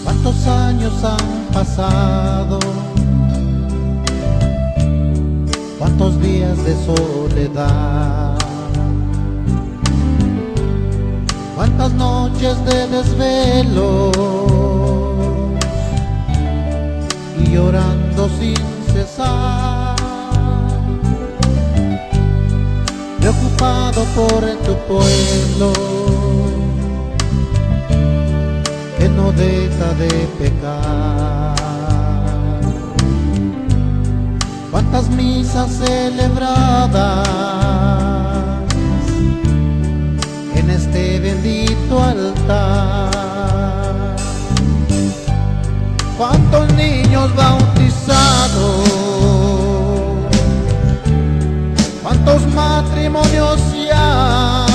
¿Cuántos años han pasado? ¿Cuántos días de soledad? ¿Cuántas noches de desvelo? Y llorando sin cesar, preocupado por tu pueblo que no deja de pecar. Cuántas misas celebradas en este bendito altar. Cuántos niños bautizados, cuántos matrimonios ya,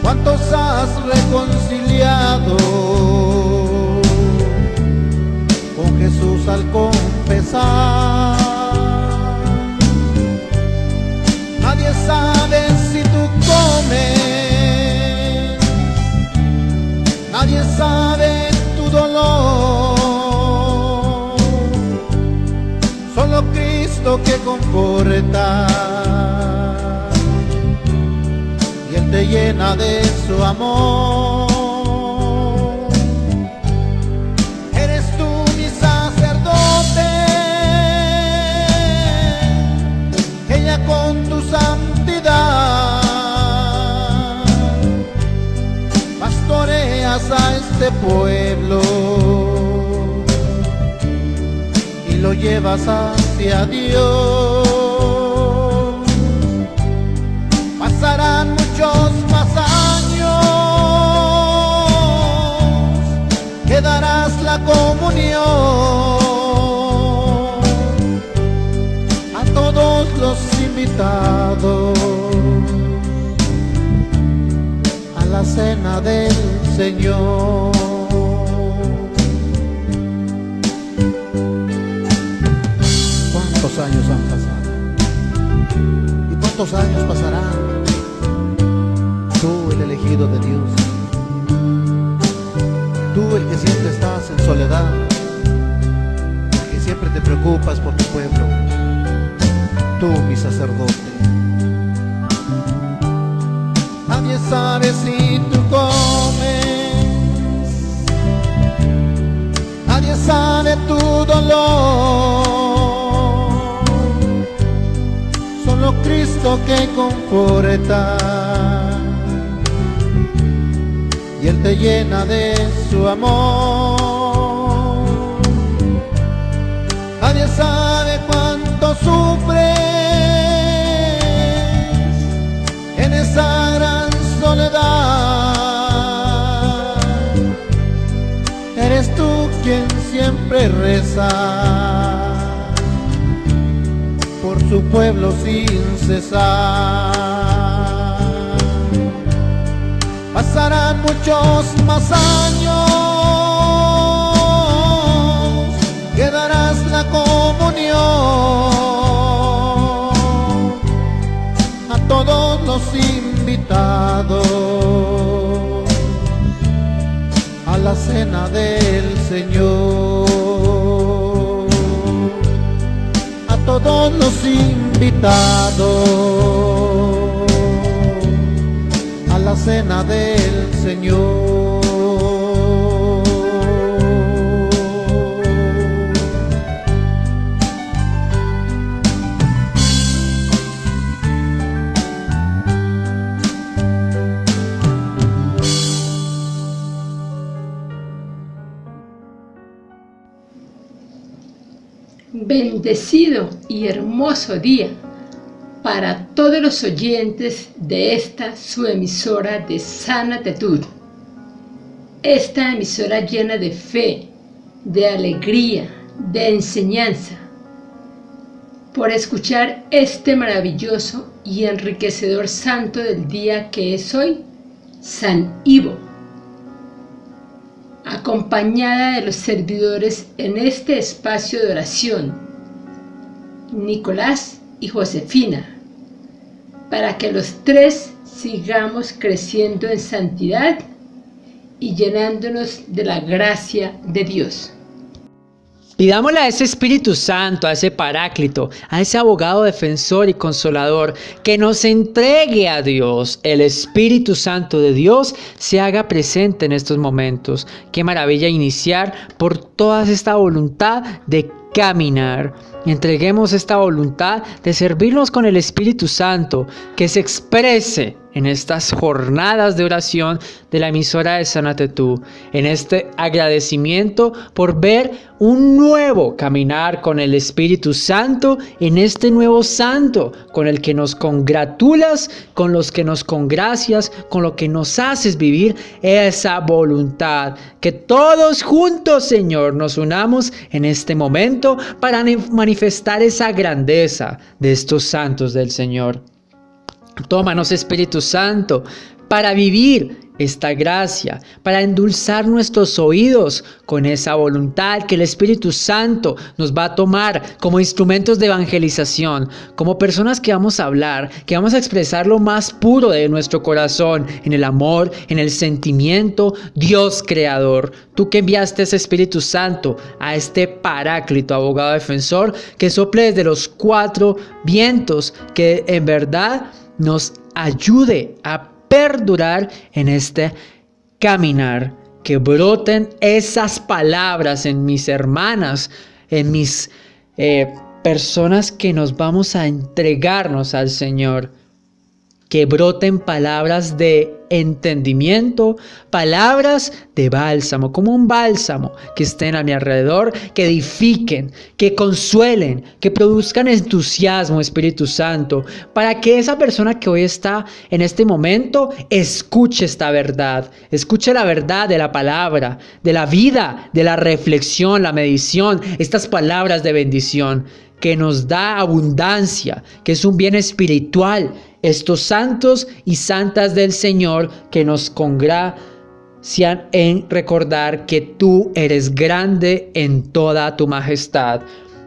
cuántos has reconciliado con Jesús al confesar. Nadie sabe si tú comes, nadie sabe tu dolor, solo Cristo que conforta, y Él te llena de su amor. Eres tú mi sacerdote, que ya con tu santidad pastoreas a este pueblo y lo llevas hacia Dios. Pasarán muchos más años, quedarás la comunión a todos los invitados a la cena del Señor. ¿Cuántos años han pasado? ¿Y cuántos años pasarán? Tú, el elegido de Dios, tú, el que siempre estás en soledad, el que siempre te preocupas por tu pueblo, tú, mi sacerdote. Nadie sabe si tú comes, nadie sabe tu dolor, solo Cristo que conforta, y Él te llena de su amor. Nadie sabe cuánto sufres en esa gran soledad. Eres tú quien siempre reza por su pueblo sin cesar. Pasarán muchos más años, quedarás la comunión a todos los invitados a la cena del Señor. A todos los invitados a la cena del Señor. Bendecido y hermoso día para todos los oyentes de esta su emisora de Sánate Tú. Esta emisora llena de fe, de alegría, de enseñanza, por escuchar este maravilloso y enriquecedor santo del día que es hoy, San Ivo, acompañada de los servidores en este espacio de oración, Nicolás y Josefina, para que los tres sigamos creciendo en santidad y llenándonos de la gracia de Dios. Pidámosle a ese Espíritu Santo, a ese Paráclito, a ese abogado defensor y consolador, que nos entregue a Dios. El Espíritu Santo de Dios se haga presente en estos momentos. Qué maravilla iniciar por toda esta voluntad de caminar. Entreguemos esta voluntad de servirnos con el Espíritu Santo, que se exprese en estas jornadas de oración de la emisora de Sana Tetú, en este agradecimiento por ver un nuevo caminar con el Espíritu Santo, en este nuevo santo con el que nos congratulas, con los que nos congracias, con lo que nos haces vivir esa voluntad. Que todos juntos, Señor, nos unamos en este momento para manifestar esa grandeza de estos santos del Señor. Tómanos, Espíritu Santo, para vivir esta gracia, para endulzar nuestros oídos con esa voluntad que el Espíritu Santo nos va a tomar como instrumentos de evangelización, como personas que vamos a hablar, que vamos a expresar lo más puro de nuestro corazón, en el amor, en el sentimiento. Dios creador, tú que enviaste ese Espíritu Santo a este Paráclito, abogado defensor, que sople desde los cuatro vientos, que en verdad nos ayude a perdurar en este caminar, que broten esas palabras en mis hermanas, en mis personas que nos vamos a entregarnos al Señor, que broten palabras de entendimiento, palabras de bálsamo, como un bálsamo que estén a mi alrededor, que edifiquen, que consuelen, que produzcan entusiasmo, Espíritu Santo, para que esa persona que hoy está en este momento escuche esta verdad, escuche la verdad de la palabra, de la vida, de la reflexión, la medición, estas palabras de bendición que nos da abundancia, que es un bien espiritual. Estos santos y santas del Señor que nos congracian en recordar que tú eres grande en toda tu majestad.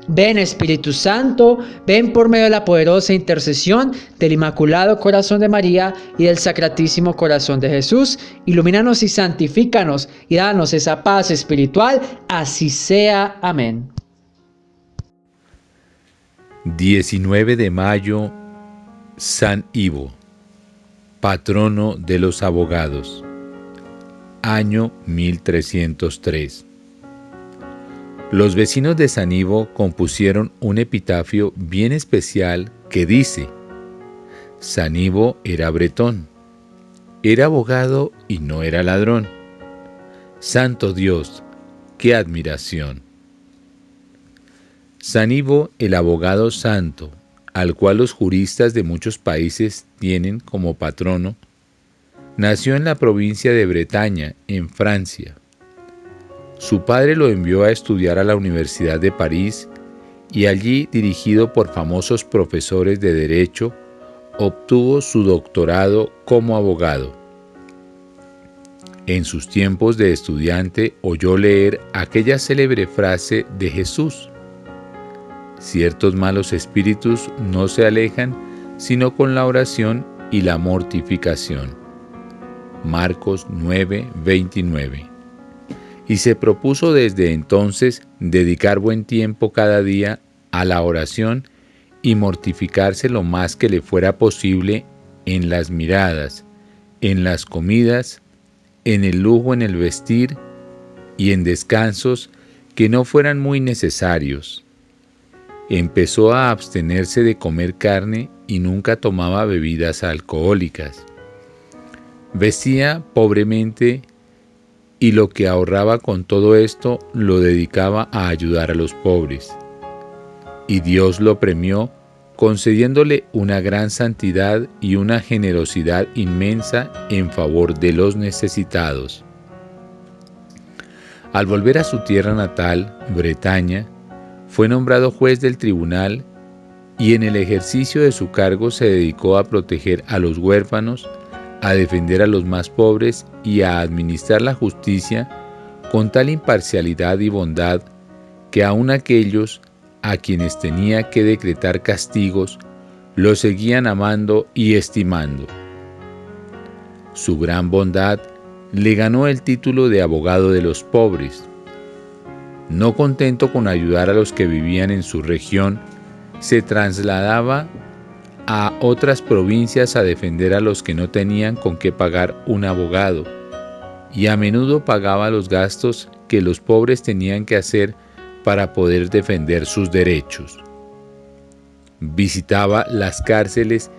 Ven, Espíritu Santo, ven por medio de la poderosa intercesión del Inmaculado Corazón de María y del Sacratísimo Corazón de Jesús. Ilumínanos y santifícanos y danos esa paz espiritual. Así sea. Amén. 19 de mayo, San Ivo, patrono de los abogados, año 1303. Los vecinos de San Ivo compusieron un epitafio bien especial que dice: San Ivo era bretón, era abogado y no era ladrón. Santo Dios, qué admiración. San Ivo, el abogado santo, al cual los juristas de muchos países tienen como patrono, nació en la provincia de Bretaña, en Francia. Su padre lo envió a estudiar a la Universidad de París y allí, dirigido por famosos profesores de Derecho, obtuvo su doctorado como abogado. En sus tiempos de estudiante oyó leer aquella célebre frase de Jesús: ciertos malos espíritus no se alejan sino con la oración y la mortificación. Marcos 9:29. Y se propuso desde entonces dedicar buen tiempo cada día a la oración y mortificarse lo más que le fuera posible en las miradas, en las comidas, en el lujo en el vestir y en descansos que no fueran muy necesarios. Empezó a abstenerse de comer carne y nunca tomaba bebidas alcohólicas. Vestía pobremente y lo que ahorraba con todo esto lo dedicaba a ayudar a los pobres. Y Dios lo premió concediéndole una gran santidad y una generosidad inmensa en favor de los necesitados. Al volver a su tierra natal, Bretaña, fue nombrado juez del tribunal y en el ejercicio de su cargo se dedicó a proteger a los huérfanos, a defender a los más pobres y a administrar la justicia con tal imparcialidad y bondad que aun aquellos a quienes tenía que decretar castigos lo seguían amando y estimando. Su gran bondad le ganó el título de abogado de los pobres. No contento con ayudar a los que vivían en su región, se trasladaba a otras provincias a defender a los que no tenían con qué pagar un abogado, y a menudo pagaba los gastos que los pobres tenían que hacer para poder defender sus derechos. Visitaba las cárceles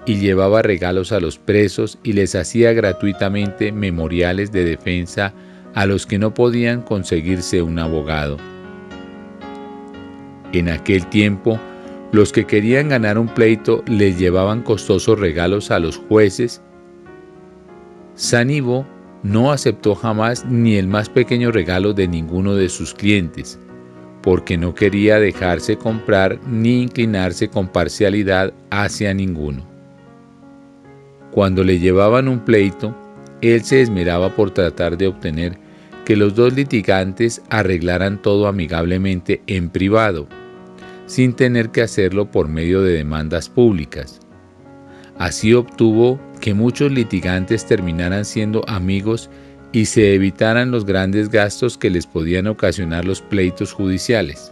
y llevaba regalos a los presos y les hacía gratuitamente memoriales de defensa a los que no podían conseguirse un abogado. En aquel tiempo, los que querían ganar un pleito les llevaban costosos regalos a los jueces. San Ivo no aceptó jamás ni el más pequeño regalo de ninguno de sus clientes, porque no quería dejarse comprar ni inclinarse con parcialidad hacia ninguno. Cuando le llevaban un pleito, él se esmeraba por tratar de obtener que los dos litigantes arreglaran todo amigablemente en privado, sin tener que hacerlo por medio de demandas públicas. Así obtuvo que muchos litigantes terminaran siendo amigos y se evitaran los grandes gastos que les podían ocasionar los pleitos judiciales.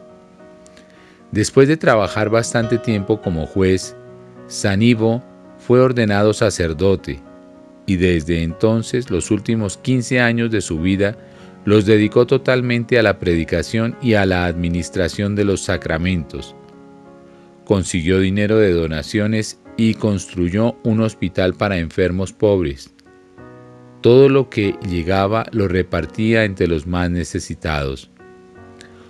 Después de trabajar bastante tiempo como juez, San Ivo fue ordenado sacerdote y desde entonces los últimos 15 años de su vida los dedicó totalmente a la predicación y a la administración de los sacramentos. Consiguió dinero de donaciones y construyó un hospital para enfermos pobres. Todo lo que llegaba lo repartía entre los más necesitados.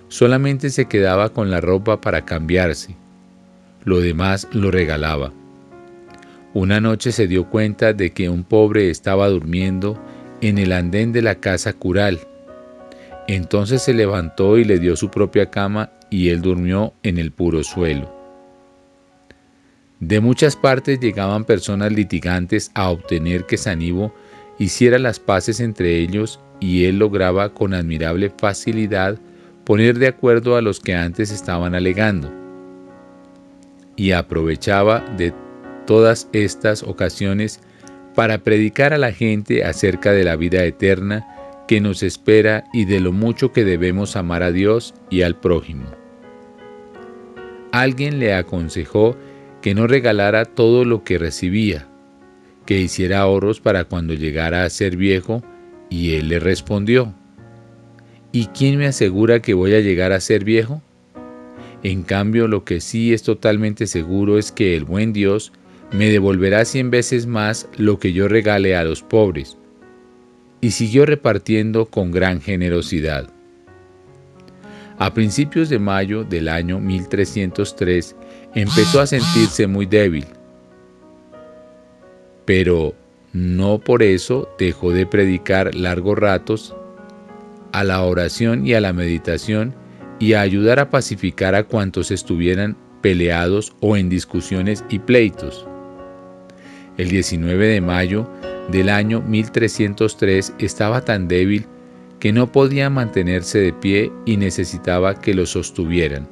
Solamente se quedaba con la ropa para cambiarse. Lo demás lo regalaba. Una noche se dio cuenta de que un pobre estaba durmiendo en el andén de la casa cural. Entonces se levantó y le dio su propia cama y él durmió en el puro suelo. De muchas partes llegaban personas litigantes a obtener que San Ivo hiciera las paces entre ellos y él lograba con admirable facilidad poner de acuerdo a los que antes estaban alegando. Y aprovechaba de todas estas ocasiones para predicar a la gente acerca de la vida eterna que nos espera y de lo mucho que debemos amar a Dios y al prójimo. Alguien le aconsejó que no regalara todo lo que recibía, que hiciera ahorros para cuando llegara a ser viejo, y él le respondió: ¿Y quién me asegura que voy a llegar a ser viejo? En cambio, lo que sí es totalmente seguro es que el buen Dios me devolverá 100 veces más lo que yo regale a los pobres. Y siguió repartiendo con gran generosidad. A principios de mayo del año 1303 empezó a sentirse muy débil, pero no por eso dejó de predicar largos ratos a la oración y a la meditación y a ayudar a pacificar a cuantos estuvieran peleados o en discusiones y pleitos. El 19 de mayo del año 1303 estaba tan débil que no podía mantenerse de pie y necesitaba que lo sostuvieran.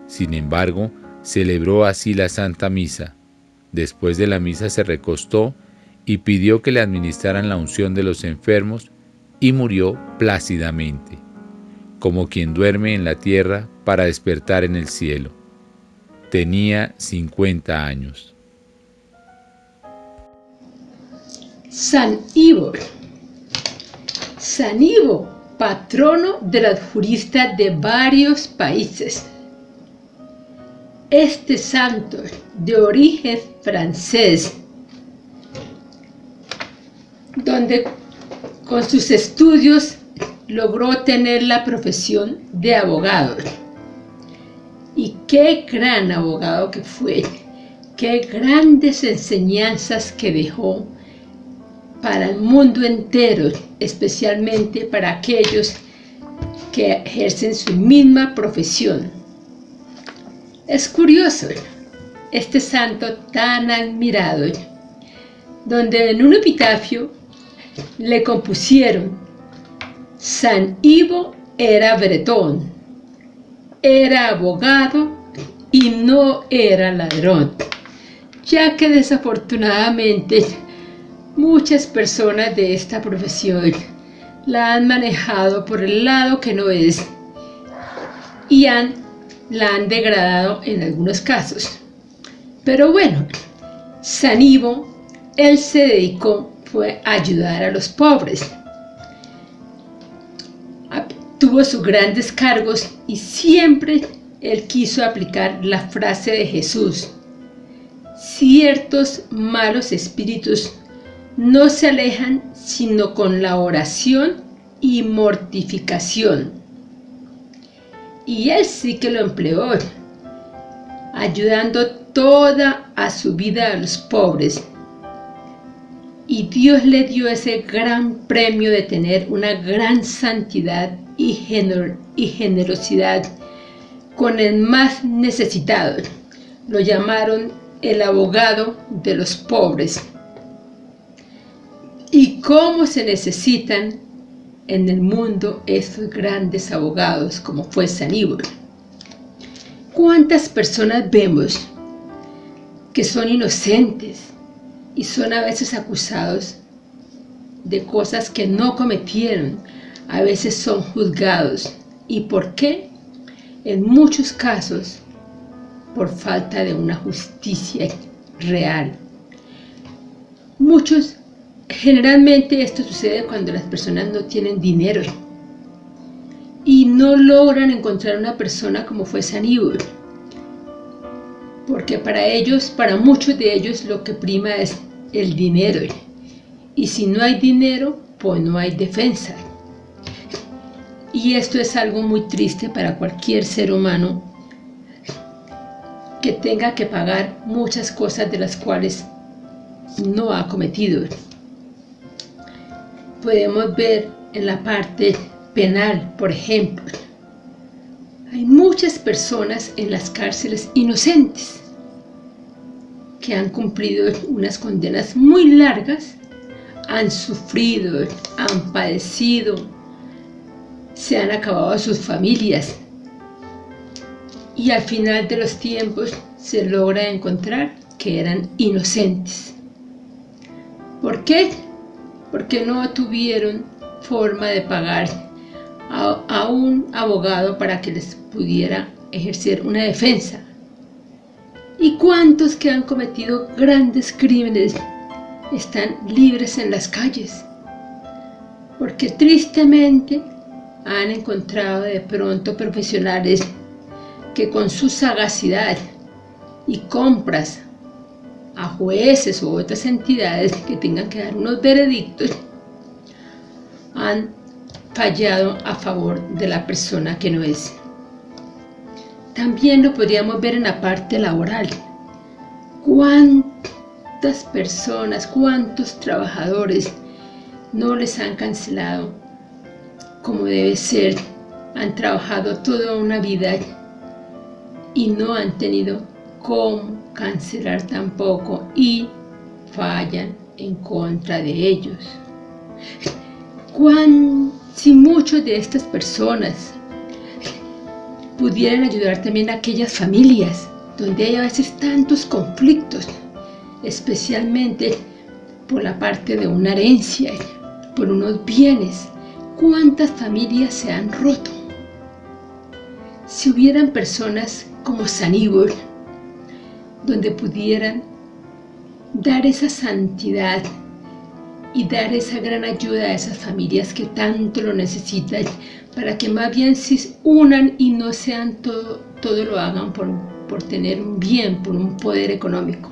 Sin embargo, celebró así la Santa Misa. Después de la misa se recostó y pidió que le administraran la unción de los enfermos y murió plácidamente, como quien duerme en la tierra para despertar en el cielo. Tenía 50 años. San Ivo. San Ivo, patrono de los juristas de varios países. Este santo, de origen francés, donde con sus estudios logró tener la profesión de abogado. Y qué gran abogado que fue, qué grandes enseñanzas que dejó para el mundo entero, especialmente para aquellos que ejercen su misma profesión. Es curioso, este santo tan admirado, donde en un epitafio le compusieron: San Ivo era bretón, era abogado y no era ladrón. ya que desafortunadamente muchas personas de esta profesión la han manejado por el lado que no es y la han degradado en algunos casos. Pero bueno, San Ivo, él se dedicó fue a ayudar a los pobres. Tuvo sus grandes cargos y siempre él quiso aplicar la frase de Jesús: ciertos malos espíritus no se alejan sino con la oración y mortificación. Y él sí que lo empleó, ayudando toda a su vida a los pobres. Y Dios le dio ese gran premio de tener una gran santidad y generosidad con el más necesitado. Lo llamaron el abogado de los pobres. ¿Y cómo se necesitan en el mundo estos grandes abogados como fue San Ivo? ¿Cuántas personas vemos que son inocentes y son a veces acusados de cosas que no cometieron? A veces son juzgados. ¿Y por qué? En muchos casos, por falta de una justicia real. Generalmente esto sucede cuando las personas no tienen dinero y no logran encontrar una persona como fue San Ivo, porque para muchos de ellos lo que prima es el dinero, y si no hay dinero, pues no hay defensa. Y esto es algo muy triste para cualquier ser humano que tenga que pagar muchas cosas de las cuales no ha cometido. Podemos ver en la parte penal, por ejemplo, hay muchas personas en las cárceles inocentes que han cumplido unas condenas muy largas, han sufrido, han padecido, se han acabado sus familias y al final de los tiempos se logra encontrar que eran inocentes. ¿Por qué? Porque no tuvieron forma de pagar a un abogado para que les pudiera ejercer una defensa. ¿Y cuántos que han cometido grandes crímenes están libres en las calles? Porque tristemente han encontrado de pronto profesionales que con su sagacidad y compras a jueces u otras entidades que tengan que dar unos veredictos, han fallado a favor de la persona que no es. También lo podríamos ver en la parte laboral. ¿Cuántas personas, cuántos trabajadores no les han cancelado como debe ser? Han trabajado toda una vida y no han tenido cómo cancelar tampoco y fallan en contra de ellos. Si muchas de estas personas pudieran ayudar también a aquellas familias donde hay a veces tantos conflictos, especialmente por la parte de una herencia, por unos bienes, ¿cuántas familias se han roto? Si hubieran personas como San Ivo, donde pudieran dar esa santidad y dar esa gran ayuda a esas familias que tanto lo necesitan, para que más bien se unan y no sean todo lo hagan por tener un bien, por un poder económico.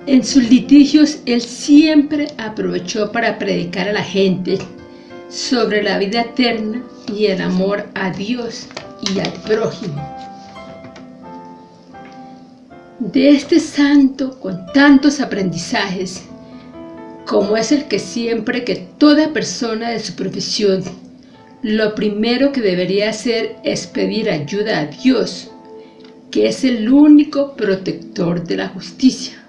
En sus litigios, él siempre aprovechó para predicar a la gente sobre la vida eterna y el amor a Dios y al prójimo. De este santo con tantos aprendizajes, como es el que siempre que toda persona de su profesión, lo primero que debería hacer es pedir ayuda a Dios, que es el único protector de la justicia.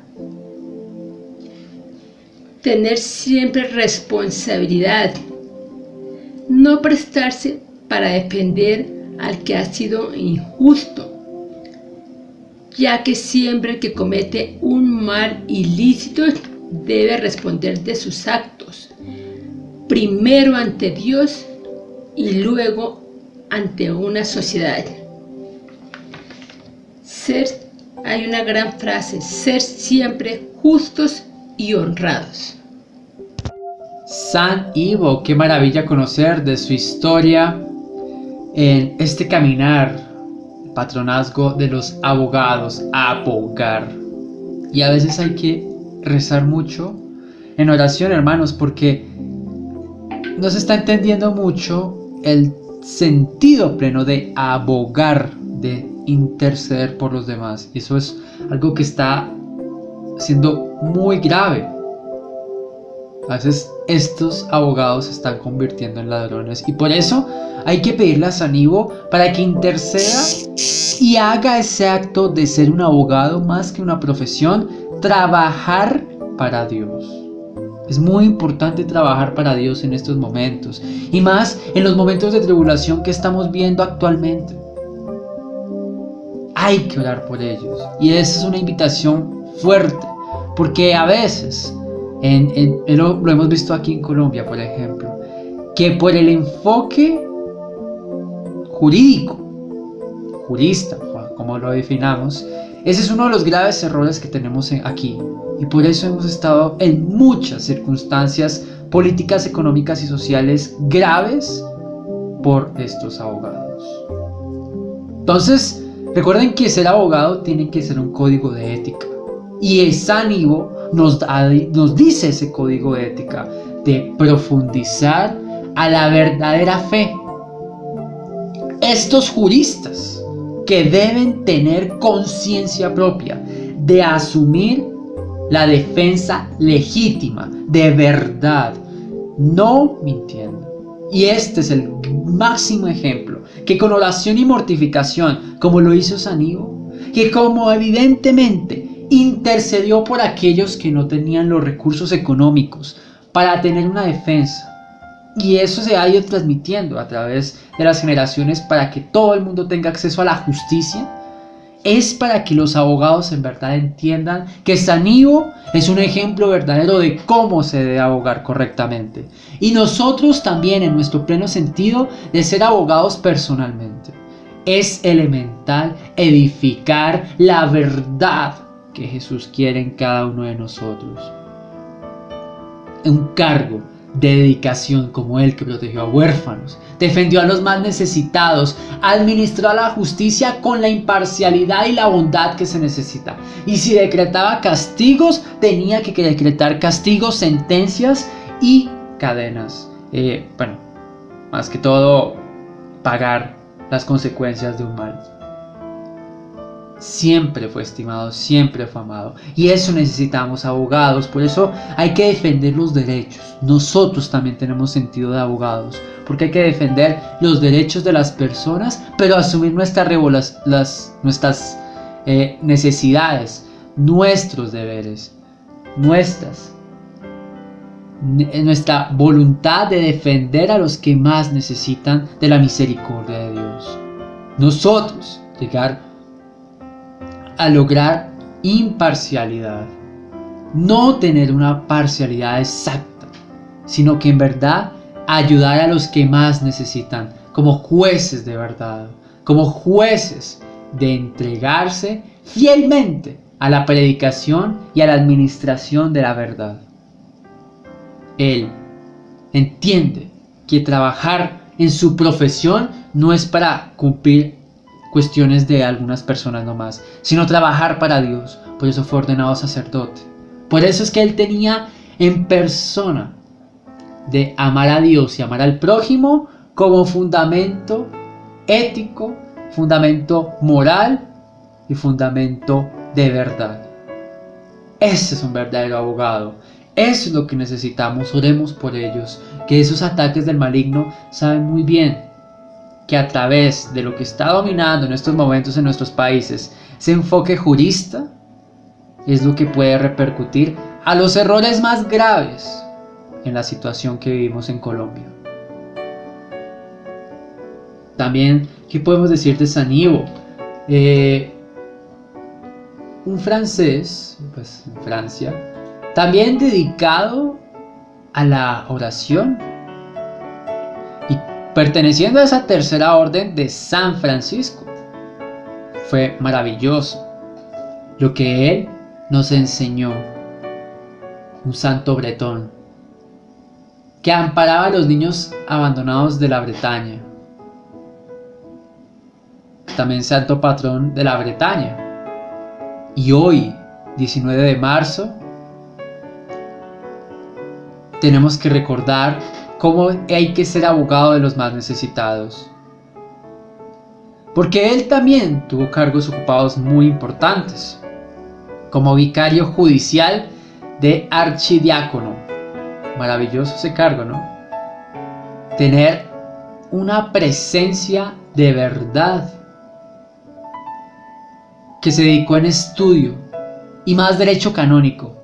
Tener siempre responsabilidad, no prestarse para defender al que ha sido injusto, ya que siempre que comete un mal ilícito debe responder de sus actos, primero ante Dios y luego ante una sociedad. Hay una gran frase: ser siempre justos y honrados. San Ivo, qué maravilla conocer de su historia en este caminar, el patronazgo de los abogados, abogar. Y a veces hay que rezar mucho en oración, hermanos, porque no se está entendiendo mucho el sentido pleno de abogar, de interceder por los demás. Y eso es algo que está siendo muy grave. A veces estos abogados se están convirtiendo en ladrones, y por eso hay que pedirle a San Ivo para que interceda y haga ese acto de ser un abogado más que una profesión, trabajar para Dios. Es muy importante trabajar para Dios en estos momentos, y más en los momentos de tribulación que estamos viendo actualmente. Hay que orar por ellos, y esa es una invitación fuerte, porque a veces lo hemos visto aquí en Colombia, por ejemplo, que por el enfoque jurídico, jurista, como lo definamos, ese es uno de los graves errores que tenemos aquí, y por eso hemos estado en muchas circunstancias políticas, económicas y sociales graves por estos abogados. Entonces, recuerden que ser abogado tiene que ser un código de ética, y San Ivo nos dice ese código de ética de profundizar a la verdadera fe. Estos juristas que deben tener conciencia propia de asumir la defensa legítima, de verdad, no mintiendo. Y este es el máximo ejemplo, que con oración y mortificación, como lo hizo San Ivo, que como evidentemente intercedió por aquellos que no tenían los recursos económicos para tener una defensa, y eso se ha ido transmitiendo a través de las generaciones para que todo el mundo tenga acceso a la justicia, es para que los abogados en verdad entiendan que San Ivo es un ejemplo verdadero de cómo se debe abogar correctamente, y nosotros también, en nuestro pleno sentido de ser abogados personalmente. Es elemental edificar la verdad que Jesús quiere en cada uno de nosotros. Un cargo de dedicación como el que protegió a huérfanos, defendió a los más necesitados, administró la justicia con la imparcialidad y la bondad que se necesita. Y si decretaba castigos, tenía que decretar castigos, sentencias y cadenas. Más que todo, pagar las consecuencias de un mal. Siempre fue estimado, siempre fue amado, y eso necesitamos abogados. Por eso hay que defender los derechos. Nosotros también tenemos sentido de abogados, porque hay que defender los derechos de las personas, pero asumir nuestras necesidades, nuestros deberes, nuestra voluntad de defender a los que más necesitan de la misericordia de Dios. Nosotros llegar a lograr imparcialidad, no tener una parcialidad exacta, sino que en verdad ayudar a los que más necesitan, como jueces de verdad, como jueces de entregarse fielmente a la predicación y a la administración de la verdad. Él entiende que trabajar en su profesión no es para cumplir cuestiones de algunas personas nomás, sino trabajar para Dios. Por eso fue ordenado sacerdote. Por eso es que él tenía en persona de amar a Dios y amar al prójimo como fundamento ético, fundamento moral y fundamento de verdad. Ese es un verdadero abogado. Eso es lo que necesitamos. Oremos por ellos, que esos ataques del maligno saben muy bien que a través de lo que está dominando en estos momentos en nuestros países, ese enfoque jurista es lo que puede repercutir a los errores más graves en la situación que vivimos en Colombia. También, ¿qué podemos decir de San Ivo? un francés, pues en Francia, también dedicado a la oración y perteneciendo a esa tercera orden de San Francisco. Fue maravilloso lo que él nos enseñó, un santo bretón que amparaba a los niños abandonados de la Bretaña, también santo patrón de la Bretaña. Y hoy, 19 de marzo, tenemos que recordar cómo hay que ser abogado de los más necesitados. Porque él también tuvo cargos ocupados muy importantes, como vicario judicial de archidiácono. Maravilloso ese cargo, ¿no? Tener una presencia de verdad, que se dedicó en estudio y más derecho canónico,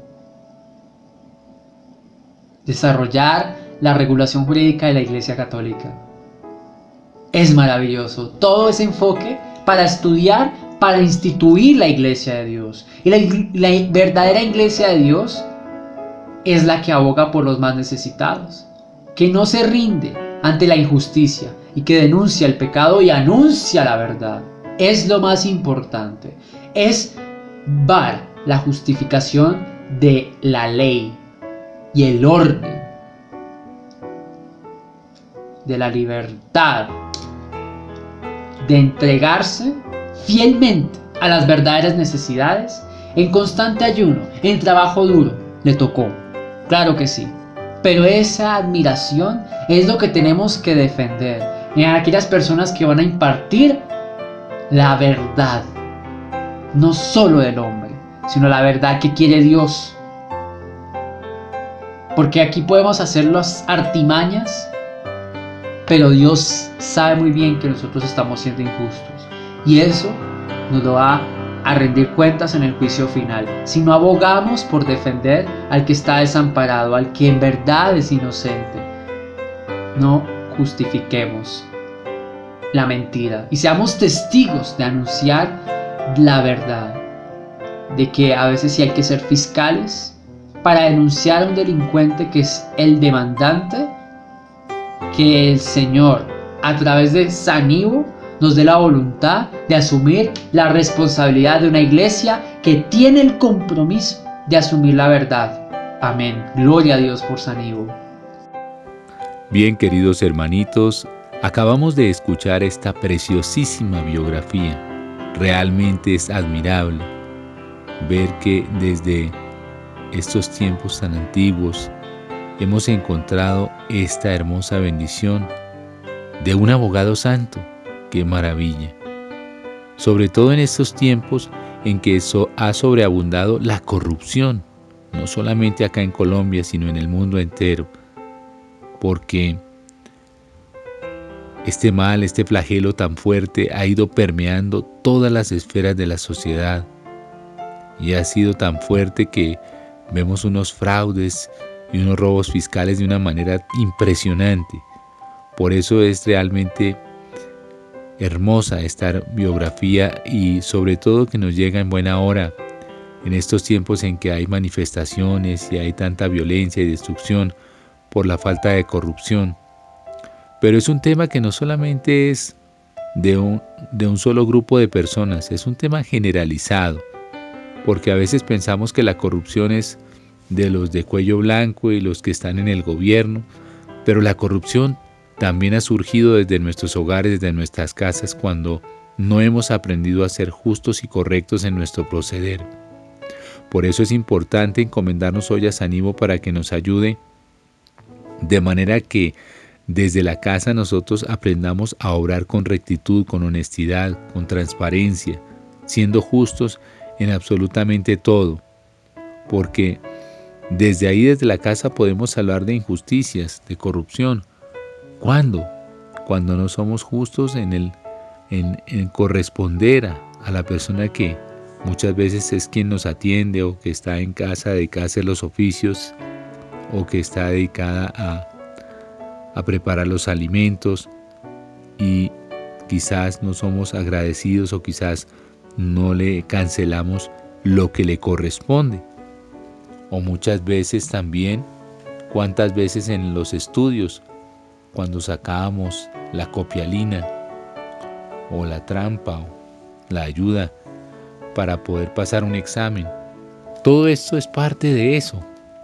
desarrollar la regulación jurídica de la Iglesia Católica. Es maravilloso todo ese enfoque para estudiar, para instituir la Iglesia de Dios. Y la verdadera Iglesia de Dios es la que aboga por los más necesitados, que no se rinde ante la injusticia y que denuncia el pecado y anuncia la verdad. Es lo más importante. Es dar la justificación de la ley y el orden de la libertad de entregarse fielmente a las verdaderas necesidades, en constante ayuno, en trabajo duro. Le tocó, claro que sí, pero esa admiración es lo que tenemos que defender en aquellas personas que van a impartir la verdad, no solo del hombre, sino la verdad que quiere Dios. Porque aquí podemos hacer las artimañas, pero Dios sabe muy bien que nosotros estamos siendo injustos. Y eso nos lo va a rendir cuentas en el juicio final. Si no abogamos por defender al que está desamparado, al que en verdad es inocente, no justifiquemos la mentira y seamos testigos de anunciar la verdad, de que a veces sí hay que ser fiscales para denunciar a un delincuente que es el demandante, que el Señor a través de San Ivo nos dé la voluntad de asumir la responsabilidad de una iglesia que tiene el compromiso de asumir la verdad. Amén. Gloria a Dios por San Ivo. Bien, queridos hermanitos, acabamos de escuchar esta preciosísima biografía. Realmente es admirable ver que desde estos tiempos tan antiguos hemos encontrado esta hermosa bendición de un abogado santo. ¡Qué maravilla! Sobre todo en estos tiempos en que ha sobreabundado la corrupción, no solamente acá en Colombia, sino en el mundo entero, porque este mal, este flagelo tan fuerte ha ido permeando todas las esferas de la sociedad y ha sido tan fuerte que vemos unos fraudes y unos robos fiscales de una manera impresionante. Por eso es realmente hermosa esta biografía y sobre todo que nos llega en buena hora en estos tiempos en que hay manifestaciones y hay tanta violencia y destrucción por la falta de corrupción. Pero es un tema que no solamente es de un solo grupo de personas, es un tema generalizado, porque a veces pensamos que la corrupción es de los de cuello blanco y los que están en el gobierno, pero la corrupción también ha surgido desde nuestros hogares, desde nuestras casas, cuando no hemos aprendido a ser justos y correctos en nuestro proceder. Por eso es importante encomendarnos hoy a San Ivo para que nos ayude, de manera que desde la casa nosotros aprendamos a obrar con rectitud, con honestidad, con transparencia, siendo justos en absolutamente todo. Porque desde ahí, desde la casa, podemos hablar de injusticias, de corrupción. ¿Cuándo? Cuando no somos justos en corresponder a la persona que muchas veces es quien nos atiende o que está en casa dedicada a hacer los oficios o que está dedicada a preparar los alimentos y quizás no somos agradecidos o quizás no le cancelamos lo que le corresponde. O muchas veces también, cuántas veces en los estudios, cuando sacábamos la copialina o la trampa o la ayuda para poder pasar un examen. Todo esto es parte de eso.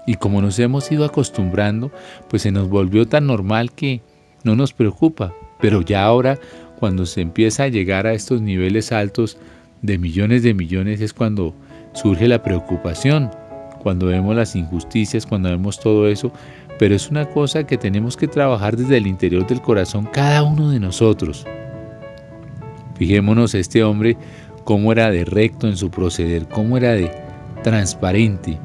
Y como nos hemos ido acostumbrando, pues se nos volvió tan normal que no nos preocupa. Pero ya ahora, cuando se empieza a llegar a estos niveles altos de millones es cuando surge la preocupación, cuando vemos las injusticias, cuando vemos todo eso. Pero es una cosa que tenemos que trabajar desde el interior del corazón cada uno de nosotros. Fijémonos este hombre, cómo era de recto en su proceder, cómo era de transparente.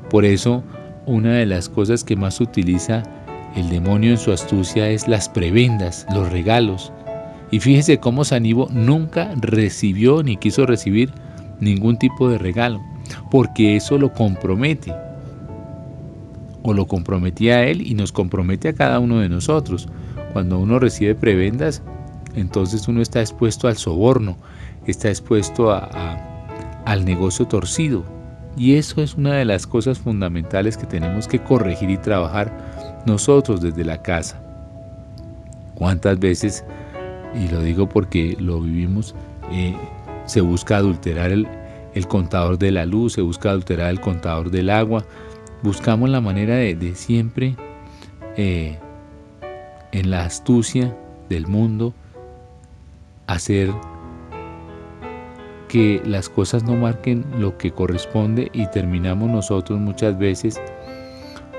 Por eso, una de las cosas que más utiliza el demonio en su astucia es las prebendas, los regalos. Y fíjese cómo San Ivo nunca recibió ni quiso recibir ningún tipo de regalo, porque eso lo compromete. O lo comprometía a él y nos compromete a cada uno de nosotros. Cuando uno recibe prebendas, entonces uno está expuesto al soborno, está expuesto al negocio torcido. Y eso es una de las cosas fundamentales que tenemos que corregir y trabajar nosotros desde la casa. ¿Cuántas veces, y lo digo porque lo vivimos, se busca adulterar el contador de la luz, se busca adulterar el contador del agua? Buscamos la manera de siempre, en la astucia del mundo, hacer que las cosas no marquen lo que corresponde y terminamos nosotros muchas veces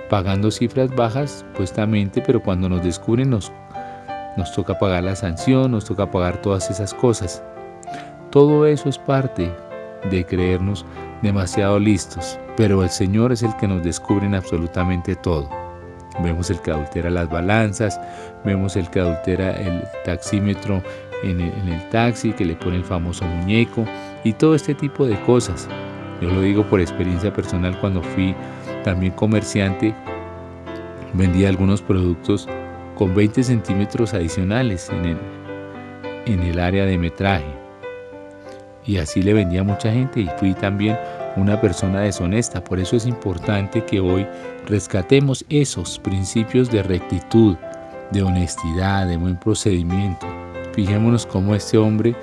pagando cifras bajas supuestamente, pero cuando nos descubren nos toca pagar la sanción, nos toca pagar todas esas cosas. Todo eso es parte de creernos demasiado listos, pero el Señor es el que nos descubre en absolutamente todo. Vemos el que adultera las balanzas, vemos el que adultera el taxímetro en el taxi, que le pone el famoso muñeco y todo este tipo de cosas. Yo lo digo por experiencia personal. Cuando fui también comerciante, vendía algunos productos con 20 centímetros adicionales en el área de metraje, y así le vendía a mucha gente y fui también una persona deshonesta. Por eso es importante que hoy rescatemos esos principios de rectitud, de honestidad, de buen procedimiento. Fijémonos cómo este hombre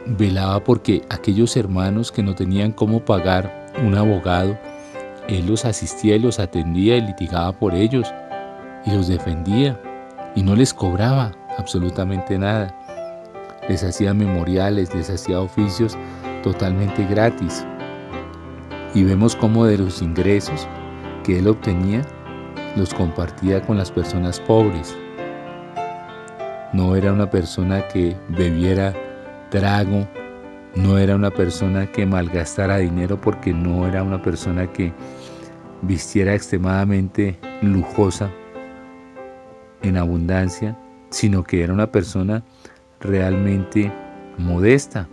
velaba porque aquellos hermanos que no tenían cómo pagar un abogado, él los asistía y los atendía y litigaba por ellos y los defendía y no les cobraba absolutamente nada. Les hacía memoriales, les hacía oficios totalmente gratis. Y vemos cómo de los ingresos que él obtenía, los compartía con las personas pobres. No era una persona que bebiera trago, no era una persona que malgastara dinero, porque no era una persona que vistiera extremadamente lujosa, en abundancia, sino que era una persona realmente modesta,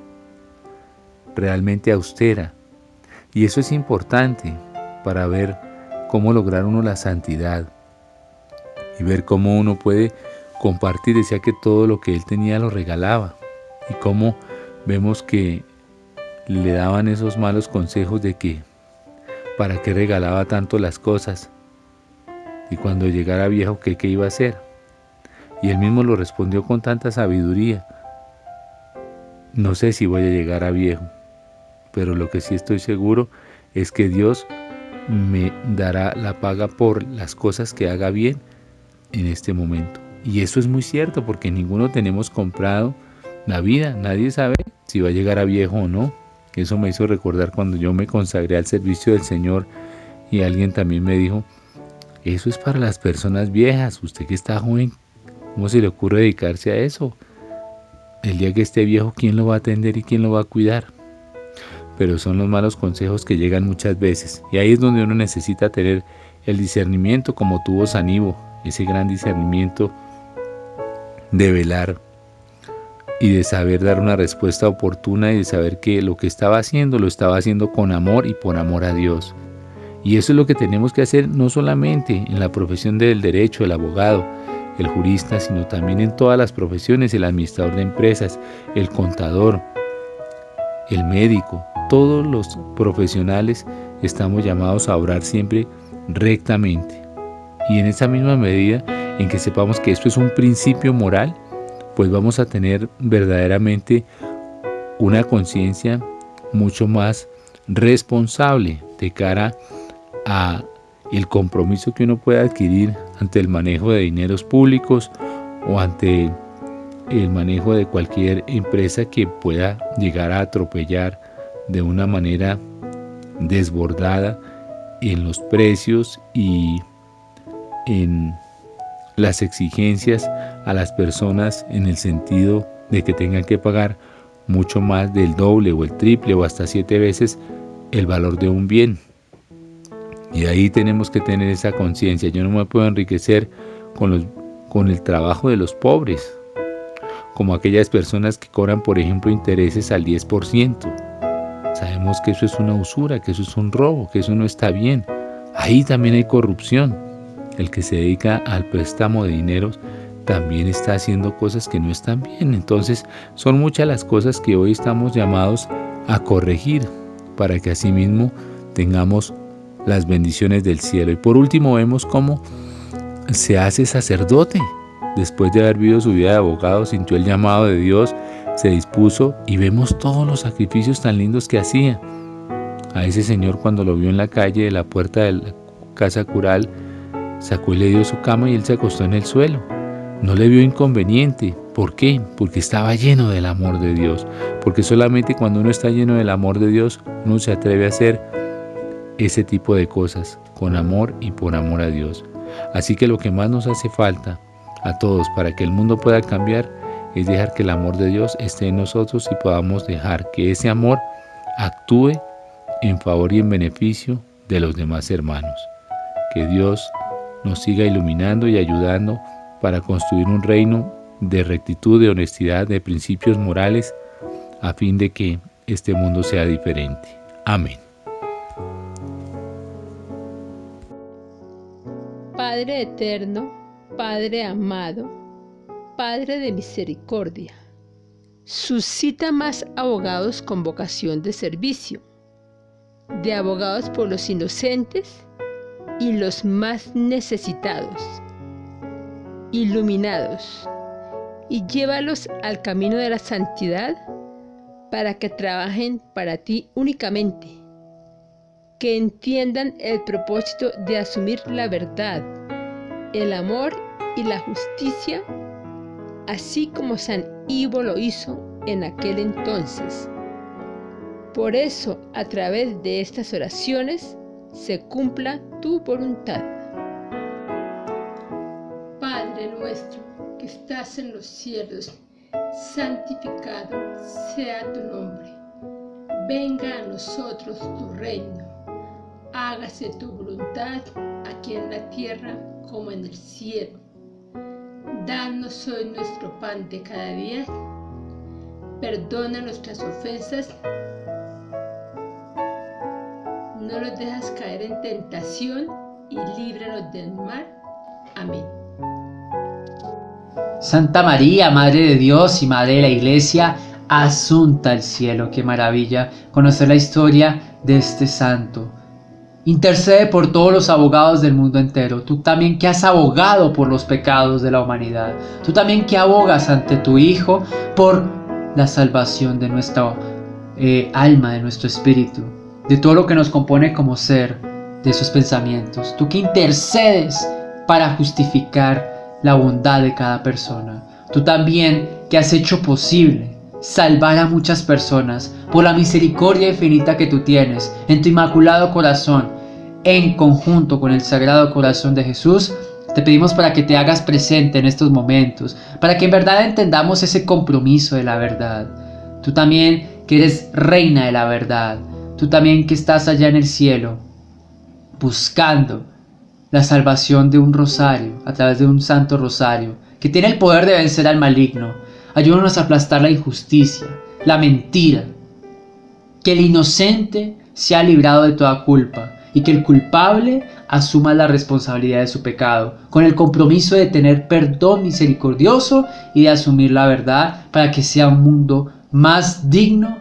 realmente austera. Y eso es importante para ver cómo lograr uno la santidad y ver cómo uno puede compartir. Decía que todo lo que él tenía lo regalaba, y cómo vemos que le daban esos malos consejos de que para qué regalaba tanto las cosas y cuando llegara viejo qué iba a hacer. Y él mismo lo respondió con tanta sabiduría: no sé si voy a llegar a viejo, pero lo que sí estoy seguro es que Dios me dará la paga por las cosas que haga bien en este momento. Y eso es muy cierto, porque ninguno tenemos comprado la vida. Nadie sabe si va a llegar a viejo o no. Eso me hizo recordar cuando yo me consagré al servicio del Señor y alguien también me dijo: eso es para las personas viejas. Usted que está joven, ¿cómo se le ocurre dedicarse a eso? El día que esté viejo, ¿quién lo va a atender y quién lo va a cuidar? Pero son los malos consejos que llegan muchas veces. Y ahí es donde uno necesita tener el discernimiento como tuvo San Ivo, ese gran discernimiento de velar y de saber dar una respuesta oportuna y de saber que lo que estaba haciendo lo estaba haciendo con amor y por amor a Dios. Y eso es lo que tenemos que hacer, no solamente en la profesión del derecho, el abogado, el jurista, sino también en todas las profesiones: el administrador de empresas, el contador, el médico. todos los profesionales estamos llamados a obrar siempre rectamente. Y en esa misma medida en que sepamos que esto es un principio moral, pues vamos a tener verdaderamente una conciencia mucho más responsable de cara a el compromiso que uno puede adquirir ante el manejo de dineros públicos o ante el manejo de cualquier empresa que pueda llegar a atropellar de una manera desbordada en los precios y en las exigencias a las personas, en el sentido de que tengan que pagar mucho más del doble o el triple o hasta 7 veces el valor de un bien. Y ahí tenemos que tener esa conciencia. Yo no me puedo enriquecer con el trabajo de los pobres, como aquellas personas que cobran, por ejemplo, intereses al 10%. Sabemos que eso es una usura, que eso es un robo, que eso no está bien. Ahí también hay corrupción. El que se dedica al préstamo de dineros también está haciendo cosas que no están bien. Entonces, son muchas las cosas que hoy estamos llamados a corregir para que asimismo tengamos las bendiciones del cielo. Y por último vemos cómo se hace sacerdote. Después de haber vivido su vida de abogado, sintió el llamado de Dios, se dispuso y vemos todos los sacrificios tan lindos que hacía. A ese señor, cuando lo vio en la calle de la puerta de la casa cural, sacó y le dio su cama y él se acostó en el suelo. No le vio inconveniente. ¿Por qué? Porque estaba lleno del amor de Dios. Porque solamente cuando uno está lleno del amor de Dios, uno se atreve a hacer ese tipo de cosas, con amor y por amor a Dios. Así que lo que más nos hace falta a todos para que el mundo pueda cambiar es dejar que el amor de Dios esté en nosotros y podamos dejar que ese amor actúe en favor y en beneficio de los demás hermanos. Que Dios nos siga iluminando y ayudando para construir un reino de rectitud, de honestidad, de principios morales, a fin de que este mundo sea diferente. Amén. Padre eterno, Padre amado, Padre de misericordia, suscita más abogados con vocación de servicio, de abogados por los inocentes y los más necesitados, iluminados, y llévalos al camino de la santidad para que trabajen para ti únicamente, que entiendan el propósito de asumir la verdad, el amor y la justicia, así como San Ivo lo hizo en aquel entonces. Por eso, a través de estas oraciones, se cumpla tu voluntad. Padre nuestro, que estás en los cielos, santificado sea tu nombre. Venga a nosotros tu reino. Hágase tu voluntad, aquí en la tierra como en el cielo. Danos hoy nuestro pan de cada día. Perdona nuestras ofensas. No nos dejas caer en tentación y líbranos del mal. Amén. Santa María, Madre de Dios y Madre de la Iglesia, asunta al cielo. Qué maravilla conocer la historia de este santo. Intercede por todos los abogados del mundo entero. Tú también que has abogado por los pecados de la humanidad. Tú también que abogas ante tu Hijo por la salvación de nuestra alma, de nuestro espíritu, de todo lo que nos compone como ser, de esos pensamientos. Tú que intercedes para justificar la bondad de cada persona. Tú también que has hecho posible salvar a muchas personas por la misericordia infinita que tú tienes en tu inmaculado corazón, en conjunto con el Sagrado Corazón de Jesús. Te pedimos para que te hagas presente en estos momentos, para que en verdad entendamos ese compromiso de la verdad. Tú también que eres reina de la verdad, tú también que estás allá en el cielo, buscando la salvación de un rosario, a través de un santo rosario, que tiene el poder de vencer al maligno. Ayúdanos a aplastar la injusticia, la mentira, que el inocente sea librado de toda culpa y que el culpable asuma la responsabilidad de su pecado, con el compromiso de tener perdón misericordioso y de asumir la verdad para que sea un mundo más digno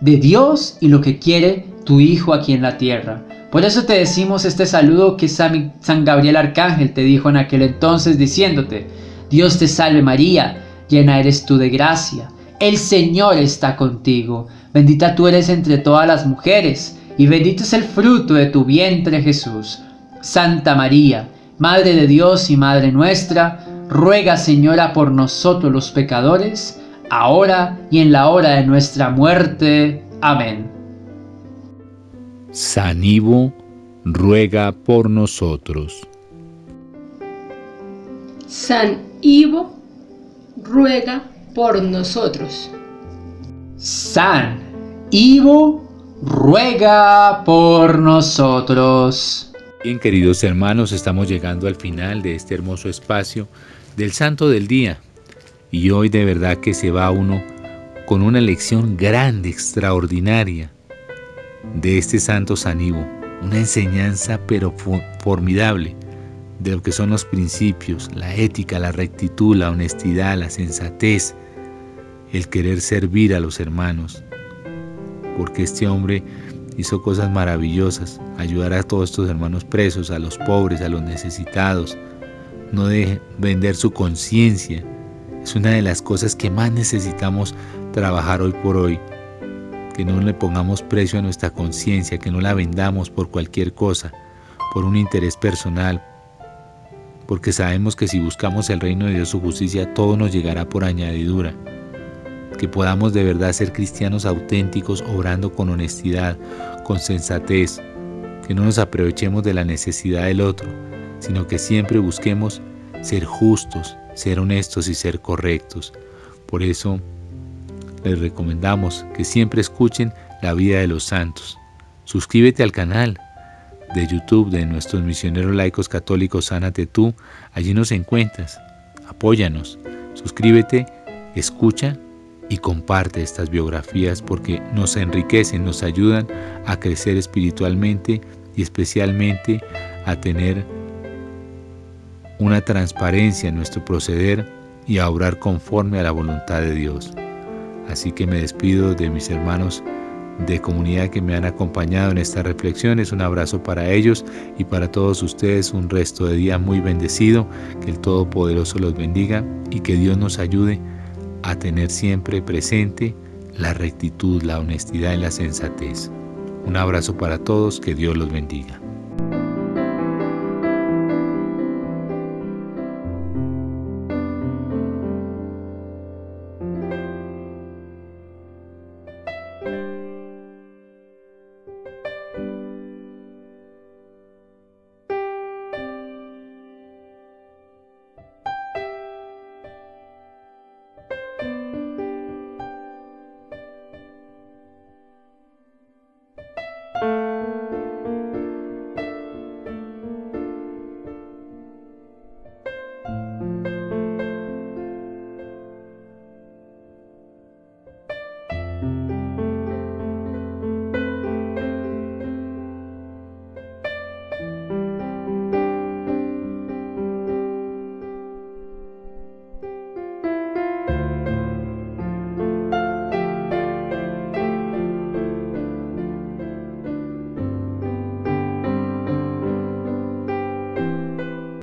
de Dios y lo que quiere tu Hijo aquí en la tierra. Por eso te decimos este saludo que San Gabriel Arcángel te dijo en aquel entonces diciéndote: Dios te salve María, llena eres tú de gracia, el Señor está contigo, bendita tú eres entre todas las mujeres, y bendito es el fruto de tu vientre Jesús. Santa María, Madre de Dios y Madre nuestra, ruega Señora por nosotros los pecadores, ahora y en la hora de nuestra muerte. Amén. San Ivo ruega por nosotros. San Ivo ruega por nosotros. San Ivo ruega por nosotros. Bien, queridos hermanos, estamos llegando al final de este hermoso espacio del Santo del Día. Y hoy de verdad que se va uno con una lección grande, extraordinaria de este Santo San Ivo. Una enseñanza pero formidable de lo que son los principios, la ética, la rectitud, la honestidad, la sensatez, el querer servir a los hermanos. Porque este hombre hizo cosas maravillosas, ayudar a todos estos hermanos presos, a los pobres, a los necesitados, no de vender su conciencia. Es una de las cosas que más necesitamos trabajar hoy por hoy, que no le pongamos precio a nuestra conciencia, que no la vendamos por cualquier cosa, por un interés personal, porque sabemos que si buscamos el reino de Dios, su justicia, todo nos llegará por añadidura. Que podamos de verdad ser cristianos auténticos, obrando con honestidad, con sensatez, que no nos aprovechemos de la necesidad del otro, sino que siempre busquemos ser justos, ser honestos y ser correctos. Por eso les recomendamos que siempre escuchen la vida de los santos. Suscríbete al canal de YouTube de nuestros misioneros laicos católicos Sánate Tú. Allí nos encuentras. Apóyanos. Suscríbete, escucha y comparte estas biografías porque nos enriquecen, nos ayudan a crecer espiritualmente y especialmente a tener una transparencia en nuestro proceder y a obrar conforme a la voluntad de Dios. Así que me despido de mis hermanos de comunidad que me han acompañado en estas reflexiones. Un abrazo para ellos y para todos ustedes, un resto de día muy bendecido. Que el Todopoderoso los bendiga y que Dios nos ayude a tener siempre presente la rectitud, la honestidad y la sensatez. Un abrazo para todos, que Dios los bendiga.